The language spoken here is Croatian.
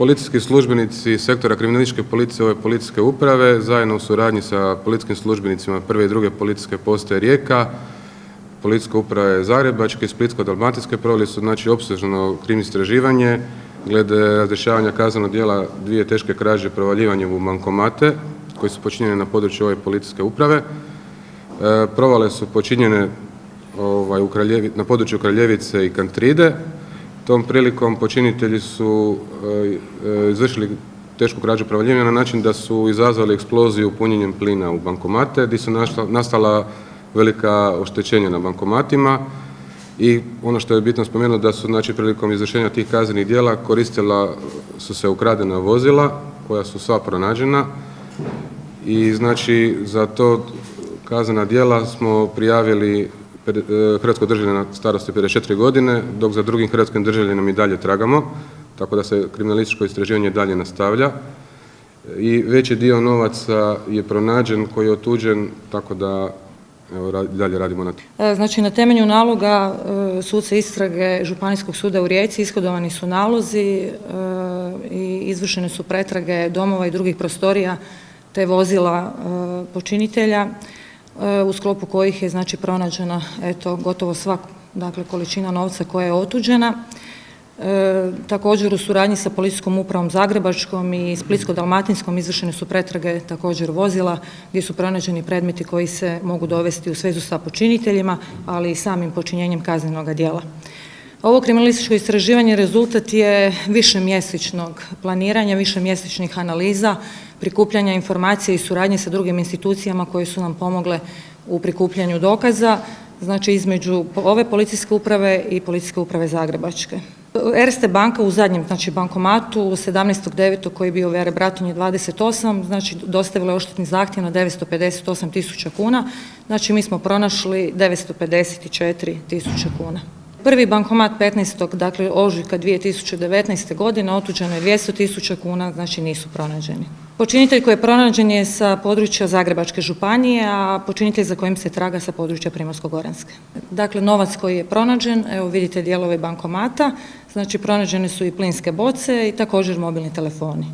policijski službenici sektora kriminalističke policije ove policijske uprave zajedno u suradnji sa policijskim službenicima prve i druge policijske postaje Rijeka, policijske uprave Zagrebačke i Splitsko-dalmatinske proveli su znači opsežno krim istraživanje glede razrješavanja kaznenog djela dvije teške krađe provaljivanjem u bankomate koji su počinjene na području ove policijske uprave. Provale su počinjene na području Kraljevice i Kantride. Tom prilikom počinitelji su izvršili tešku krađu provaljivanja na način da su izazvali eksploziju punjenjem plina u bankomate gdje su nastala velika oštećenja na bankomatima i ono što je bitno spomenuti da su znači prilikom izvršenja tih kaznenih djela koristila su se ukradena vozila koja su sva pronađena i znači za to kaznena djela smo prijavili hrvatskog državljana starosti 54 godine, dok za drugim hrvatskim državljanima i dalje tragamo, tako da se kriminalističko istraživanje dalje nastavlja. I veći dio novaca je pronađen koji je otuđen, tako da evo, dalje radimo na tim. Znači na temelju naloga suca istrage Županijskog suda u Rijeci ishodovani su nalozi i izvršene su pretrage domova i drugih prostorija te vozila počinitelja, u sklopu kojih je znači pronađena gotovo sva količina novca koja je otuđena. Također u suradnji sa Policijskom upravom Zagrebačkom i Splitsko-dalmatinskom izvršene su pretrage također vozila gdje su pronađeni predmeti koji se mogu dovesti u svezu sa počiniteljima, ali i samim počinjenjem kaznenoga djela. Ovo kriminalističko istraživanje rezultat je višemjesečnog planiranja, višemjesečnih analiza, prikupljanja informacija i suradnje sa drugim institucijama koje su nam pomogle u prikupljanju dokaza, znači između ove policijske uprave i Policijske uprave Zagrebačke. Erste banka u zadnjem bankomatu 17.9. koji je bio u Vere Bratinje 28, znači dostavila je odštetni zahtjev na 958.000 kuna, znači mi smo pronašli 954.000 kuna. Prvi bankomat 15. ožujka 2019. godine otuđeno je 200.000 kuna, znači nisu pronađeni. Počinitelj koji je pronađen je sa područja Zagrebačke županije, a počinitelj za kojim se traga sa područja Primorsko-goranske. Dakle, novac koji je pronađen, evo vidite dijelove bankomata, znači pronađene su i plinske boce i također mobilni telefoni.